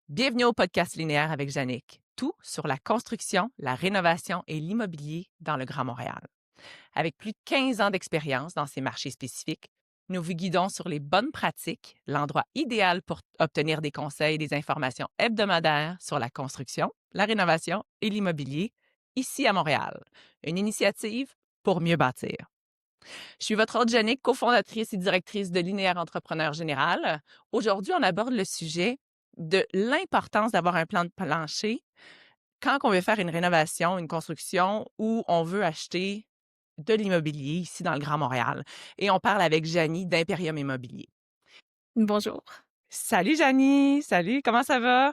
Bienvenue au podcast linéaire avec Jannick. Tout sur la construction, la rénovation et l'immobilier dans le Grand Montréal. Avec plus de 15 ans d'expérience dans ces marchés spécifiques, nous vous guidons sur les bonnes pratiques, l'endroit idéal pour obtenir des conseils et des informations hebdomadaires sur la construction, la rénovation et l'immobilier, ici à Montréal. Une initiative pour mieux bâtir. Je suis votre hôte Jannick, cofondatrice et directrice de Linéaire Entrepreneur Général. Aujourd'hui, on aborde le sujet de l'importance d'avoir un plan de plancher quand on veut faire une rénovation, une construction ou on veut acheter de l'immobilier ici dans le Grand Montréal. Et on parle avec Janie d'Imperium Immobilier. Bonjour, Salut Janie! Salut, comment ça va?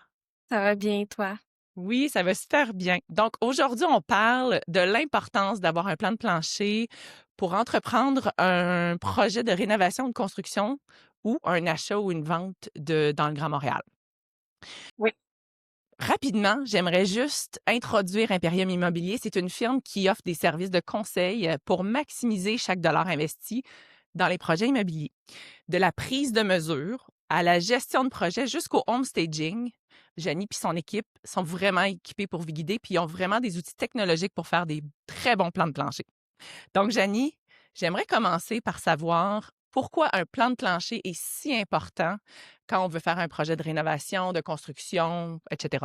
ça va bien toi? Oui, ça va super bien. Donc aujourd'hui, on parle de l'importance d'avoir un plan de plancher pour entreprendre un projet de rénovation, de construction ou un achat ou une vente dans le Grand Montréal. Oui. Rapidement, j'aimerais juste introduire Imperium Immobilier. C'est une firme qui offre des services de conseil pour maximiser chaque dollar investi dans les projets immobiliers. De la prise de mesure à la gestion de projet jusqu'au home staging, Janie et son équipe sont vraiment équipés pour vous guider, puis ils ont vraiment des outils technologiques pour faire des très bons plans de plancher. Donc, Janie, j'aimerais commencer par savoir pourquoi un plan de plancher est si important quand on veut faire un projet de rénovation, de construction, etc.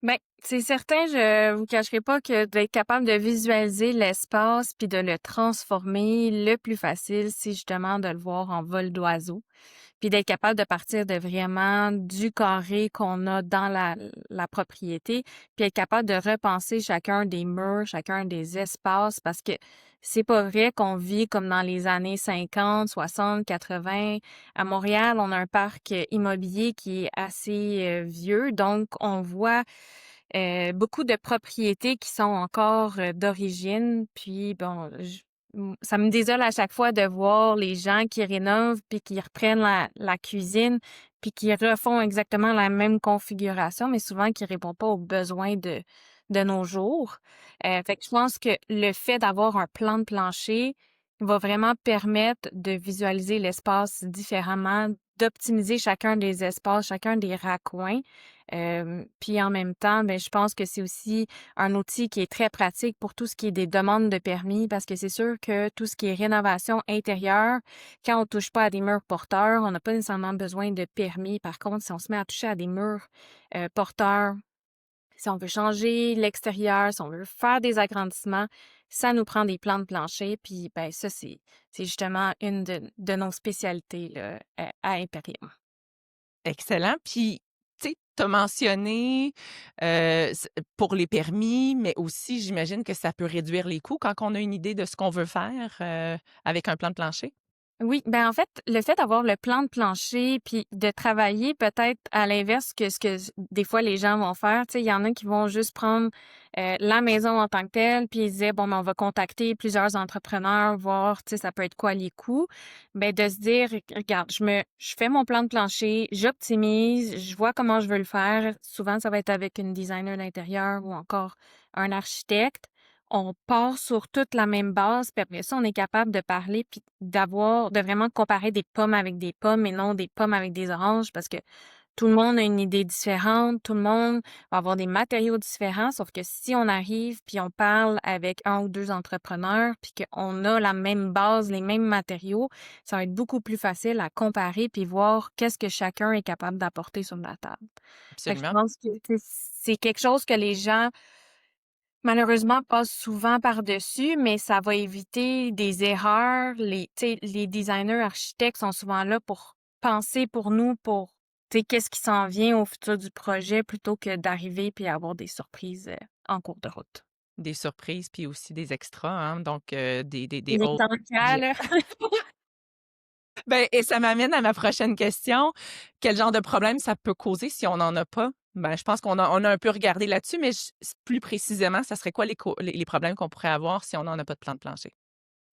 Ben, c'est certain, je vous cacherai pas que d'être capable de visualiser l'espace puis de le transformer, le plus facile, c'est justement de le voir en vol d'oiseau. Puis d'être capable de partir de vraiment du carré qu'on a dans la propriété, puis être capable de repenser chacun des murs, chacun des espaces, parce que c'est pas vrai qu'on vit comme dans les années 50, 60, 80. À Montréal, on a un parc immobilier qui est assez vieux, donc on voit beaucoup de propriétés qui sont encore d'origine. Puis bon, ça me désole à chaque fois de voir les gens qui rénovent puis qui reprennent la cuisine puis qui refont exactement la même configuration, mais souvent qui répond pas aux besoins de nos jours. Fait que je pense que le fait d'avoir un plan de plancher va vraiment permettre de visualiser l'espace différemment, d'optimiser chacun des espaces, chacun des raccoins. Puis en même temps, ben, je pense que c'est aussi un outil qui est très pratique pour tout ce qui est des demandes de permis, parce que c'est sûr que tout ce qui est rénovation intérieure, quand on touche pas à des murs porteurs, on n'a pas nécessairement besoin de permis. Par contre, si on se met à toucher à des murs porteurs, si on veut changer l'extérieur, si on veut faire des agrandissements, ça nous prend des plans de plancher. Puis ben ça, c'est justement une de nos spécialités là, à Imperium. Excellent. Puis, tu sais, tu as mentionné pour les permis, mais aussi, j'imagine que ça peut réduire les coûts quand on a une idée de ce qu'on veut faire avec un plan de plancher. Oui, ben en fait, le fait d'avoir le plan de plancher puis de travailler peut-être à l'inverse que ce que des fois les gens vont faire, tu sais, il y en a qui vont juste prendre la maison en tant que telle puis ils disaient bon ben on va contacter plusieurs entrepreneurs voir, tu sais, ça peut être quoi les coûts. Ben de se dire regarde, je fais mon plan de plancher, j'optimise, je vois comment je veux le faire. Souvent ça va être avec une designer d'intérieur ou encore un architecte. On part sur toute la même base, puis après ça, on est capable de parler puis de vraiment comparer des pommes avec des pommes et non des pommes avec des oranges parce que tout le monde a une idée différente, tout le monde va avoir des matériaux différents, sauf que si on arrive puis on parle avec un ou deux entrepreneurs puis qu'on a la même base, les mêmes matériaux, ça va être beaucoup plus facile à comparer puis voir qu'est-ce que chacun est capable d'apporter sur la table. Fait que je Absolument. pense que c'est quelque chose que les gens malheureusement, passe souvent par-dessus, mais ça va éviter des erreurs. Tu sais, les designers, architectes sont souvent là pour penser pour nous, pour, tu sais, qu'est-ce qui s'en vient au futur du projet plutôt que d'arriver puis avoir des surprises en cours de route. Des surprises, puis aussi des extras, hein, donc des Les hauts essentiels, budgets. là. Ben, et ça m'amène à ma prochaine question. Quel genre de problème ça peut causer si on n'en a pas? Ben, je pense qu'on a un peu regardé là-dessus, mais plus précisément, ça serait quoi les problèmes qu'on pourrait avoir si on n'en a pas de plan de plancher?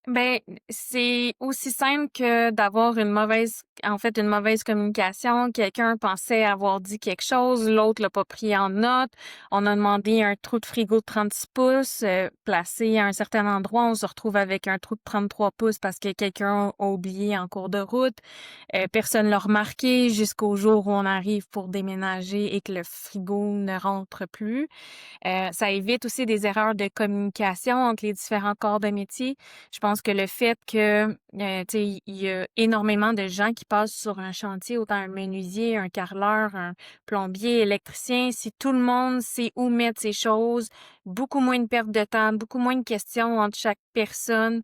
Ben, c'est aussi simple que d'avoir une mauvaise communication. Quelqu'un pensait avoir dit quelque chose, l'autre l'a pas pris en note. On a demandé un trou de frigo de 36 pouces, placé à un certain endroit. On se retrouve avec un trou de 33 pouces parce que quelqu'un a oublié en cours de route. Personne l'a remarqué jusqu'au jour où on arrive pour déménager et que le frigo ne rentre plus. Ça évite aussi des erreurs de communication entre les différents corps de métier. Je pense que le fait que, tu sais, il y a énormément de gens qui passent sur un chantier, autant un menuisier, un carreleur, un plombier, électricien, si tout le monde sait où mettre ses choses, beaucoup moins de perte de temps, beaucoup moins de questions entre chaque personne.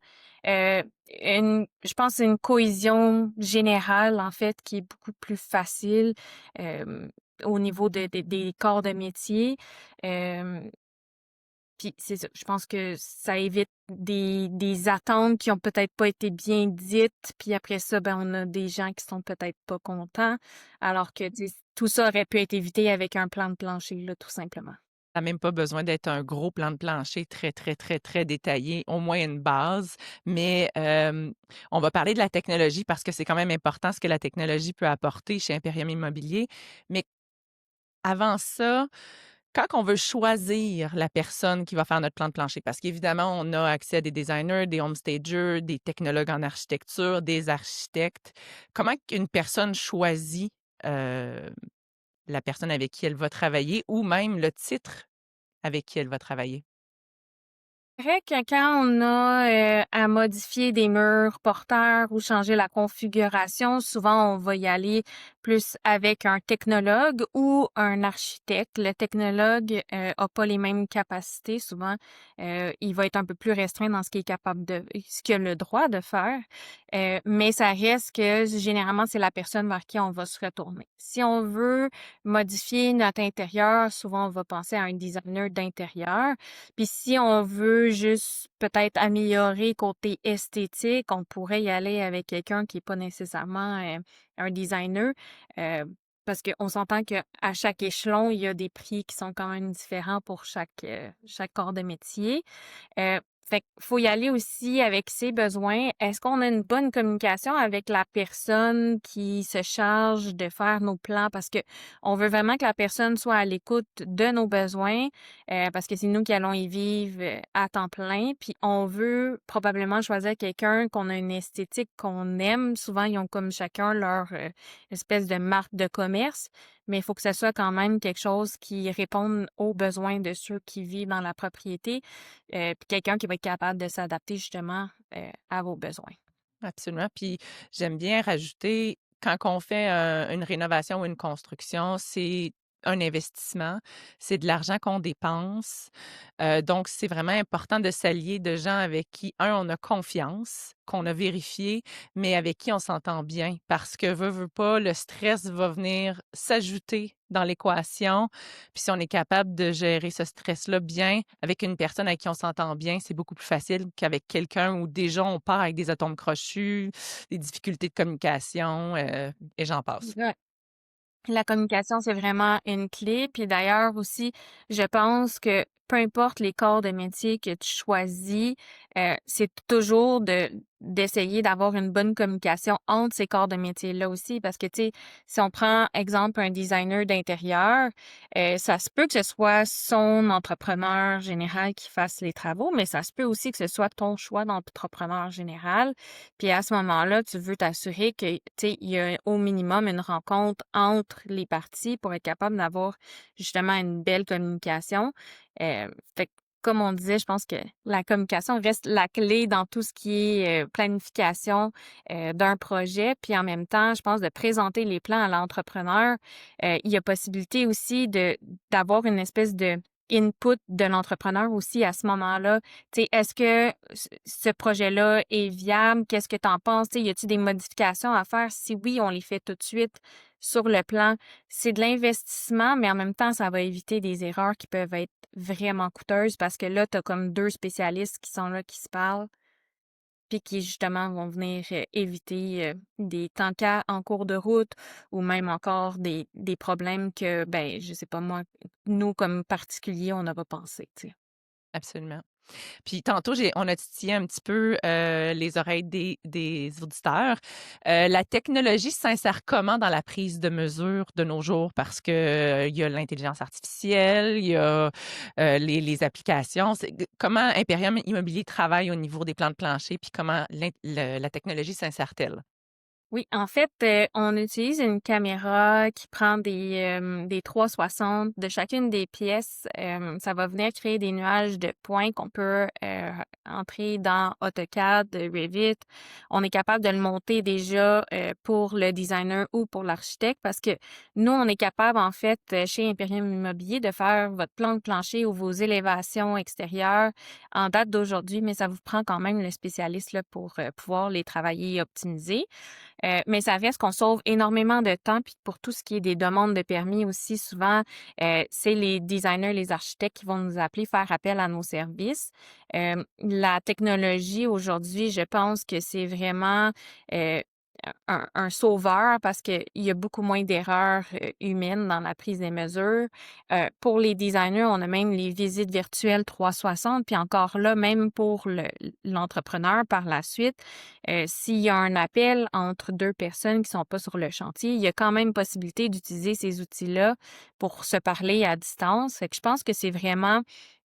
Euh, je pense que c'est une cohésion générale, en fait, qui est beaucoup plus facile euh, au niveau des corps de métier. Euh, Puis c'est ça, je pense que ça évite des attentes qui ont peut-être pas été bien dites, puis après ça, ben on a des gens qui sont peut-être pas contents, alors que tu sais, tout ça aurait pu être évité avec un plan de plancher, là, tout simplement. Ça a même pas besoin d'être un gros plan de plancher très, très, très, très détaillé, au moins une base. Mais on va parler de la technologie parce que c'est quand même important ce que la technologie peut apporter chez Imperium Immobilier. Mais avant ça, quand on veut choisir la personne qui va faire notre plan de plancher, parce qu'évidemment, on a accès à des designers, des homestagers, des technologues en architecture, des architectes. Comment une personne choisit euh, la personne avec qui elle va travailler ou même le titre avec qui elle va travailler? Vrai que quand on a à modifier des murs porteurs ou changer la configuration, souvent on va y aller plus avec un technologue ou un architecte. Le technologue a pas les mêmes capacités. Souvent, il va être un peu plus restreint dans ce qu'il est capable ce qu'il a le droit de faire. Mais ça reste que généralement c'est la personne vers qui on va se retourner. Si on veut modifier notre intérieur, souvent on va penser à un designer d'intérieur. Puis si on veut juste peut-être améliorer côté esthétique, on pourrait y aller avec quelqu'un qui est pas nécessairement un designer. euh, Parce qu'on s'entend qu'à chaque échelon, il y a des prix qui sont quand même différents pour chaque corps de métier. Fait qu'il faut y aller aussi avec ses besoins. Est-ce qu'on a une bonne communication avec la personne qui se charge de faire nos plans? Parce que on veut vraiment que la personne soit à l'écoute de nos besoins, parce que c'est nous qui allons y vivre à temps plein. Puis on veut probablement choisir quelqu'un qu'on a une esthétique qu'on aime. Souvent, ils ont comme chacun leur espèce de marque de commerce, mais il faut que ce soit quand même quelque chose qui réponde aux besoins de ceux qui vivent dans la propriété, puis quelqu'un qui va être capable de s'adapter justement à vos besoins. Absolument. Puis j'aime bien rajouter, quand on fait une rénovation ou une construction, c'est un investissement, c'est de l'argent qu'on dépense. Donc, c'est vraiment important de s'allier de gens avec qui, un, on a confiance, qu'on a vérifié, mais avec qui on s'entend bien. Parce que, veut pas, le stress va venir s'ajouter dans l'équation. Puis si on est capable de gérer ce stress-là bien avec une personne avec qui on s'entend bien, c'est beaucoup plus facile qu'avec quelqu'un où déjà on part avec des atomes crochus, des difficultés de communication, et j'en passe. Ouais. La communication, c'est vraiment une clé. Puis d'ailleurs aussi, je pense que peu importe les corps de métier que tu choisis, c'est toujours d'essayer d'avoir une bonne communication entre ces corps de métier-là aussi. Parce que, tu sais, si on prend exemple un designer d'intérieur, ça se peut que ce soit son entrepreneur général qui fasse les travaux, mais ça se peut aussi que ce soit ton choix d'entrepreneur général. Puis à ce moment-là, tu veux t'assurer que, tu sais, il y a au minimum une rencontre entre les parties pour être capable d'avoir justement une belle communication. Fait que, comme on disait, je pense que la communication reste la clé dans tout ce qui est planification d'un projet. Puis en même temps, je pense de présenter les plans à l'entrepreneur. Il y a possibilité aussi de d'avoir une espèce de input de l'entrepreneur aussi à ce moment-là. Tu sais, est-ce que ce projet-là est viable? Qu'est-ce que tu en penses? Tu sais, y a-t-il des modifications à faire? Si oui, on les fait tout de suite sur le plan. C'est de l'investissement, mais en même temps, ça va éviter des erreurs qui peuvent être vraiment coûteuses parce que là, tu as comme deux spécialistes qui sont là, qui se parlent, puis qui justement vont venir éviter des temps en cours de route ou même encore des problèmes que, ben, je sais pas moi, nous comme particuliers, on n'a pas pensé, tu sais. Absolument. Puis tantôt, on a titillé un petit peu les oreilles des auditeurs. La technologie s'insère comment dans la prise de mesure de nos jours? Parce que il y a l'intelligence artificielle, il y a les applications. Comment Imperium Immobilier travaille au niveau des plans de plancher, puis comment la technologie s'insère-t-elle? Oui, en fait, on utilise une caméra qui prend des 360 de chacune des pièces. Ça va venir créer des nuages de points qu'on peut, entrer dans AutoCAD, Revit. On est capable de le monter déjà, pour le designer ou pour l'architecte parce que nous, on est capable, en fait, chez Imperium Immobilier, de faire votre plan de plancher ou vos élévations extérieures en date d'aujourd'hui, mais ça vous prend quand même le spécialiste là, pour, pouvoir les travailler et optimiser. Mais ça reste qu'on sauve énormément de temps. Puis pour tout ce qui est des demandes de permis aussi, souvent, c'est les designers, les architectes qui vont nous appeler, faire appel à nos services. La technologie aujourd'hui, je pense que c'est vraiment euh, un sauveur parce qu'il y a beaucoup moins d'erreurs humaines dans la prise des mesures. Pour les designers, on a même les visites virtuelles 360, puis encore là, même pour l'entrepreneur par la suite, s'il y a un appel entre deux personnes qui sont pas sur le chantier, il y a quand même possibilité d'utiliser ces outils-là pour se parler à distance. Fait que je pense que c'est vraiment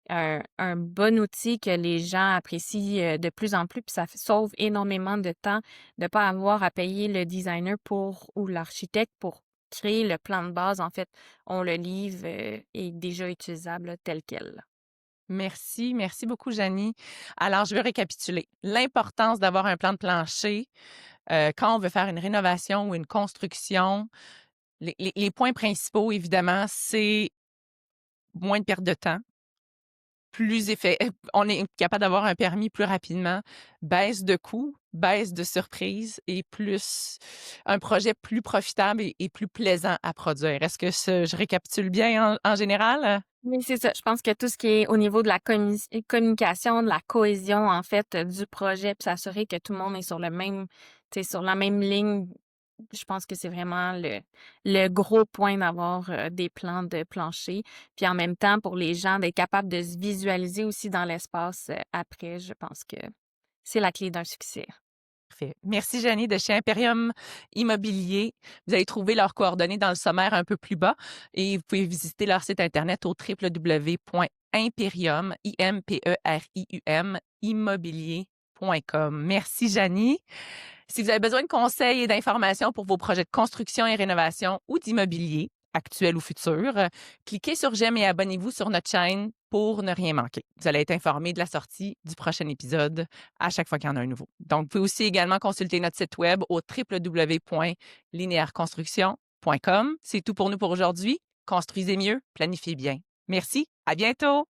un bon outil que les gens apprécient de plus en plus, puis ça sauve énormément de temps de pas avoir à payer le designer pour ou l'architecte pour créer le plan de base. En fait, on le livre est déjà utilisable là, tel quel. Merci, merci beaucoup, Janie. Alors, je vais récapituler. L'importance d'avoir un plan de plancher quand on veut faire une rénovation ou une construction. Les points principaux, évidemment, c'est moins de perte de temps, plus effet, on est capable d'avoir un permis plus rapidement, baisse de coûts, baisse de surprise et plus un projet plus profitable et plus plaisant à produire. Est-ce que je récapitule bien en général? Oui, c'est ça. Je pense que tout ce qui est au niveau de la communication, de la cohésion, en fait, du projet, puis s'assurer que tout le monde est sur le même, tu sais, sur la même ligne. Je pense que c'est vraiment le gros point d'avoir des plans de plancher. Puis en même temps, pour les gens, d'être capable de se visualiser aussi dans l'espace après, je pense que c'est la clé d'un succès. Parfait. Merci, Janie, de chez Imperium Immobilier. Vous allez trouver leurs coordonnées dans le sommaire un peu plus bas et vous pouvez visiter leur site Internet au www.imperium, I-M-P-E-R-I-U-M, immobilier.com. Merci, Janie. Si vous avez besoin de conseils et d'informations pour vos projets de construction et rénovation ou d'immobilier, actuel ou futur, cliquez sur j'aime et abonnez-vous sur notre chaîne pour ne rien manquer. Vous allez être informé de la sortie du prochain épisode à chaque fois qu'il y en a un nouveau. Donc, vous pouvez aussi également consulter notre site web au www.linéaireconstruction.com. C'est tout pour nous pour aujourd'hui. Construisez mieux, planifiez bien. Merci, à bientôt!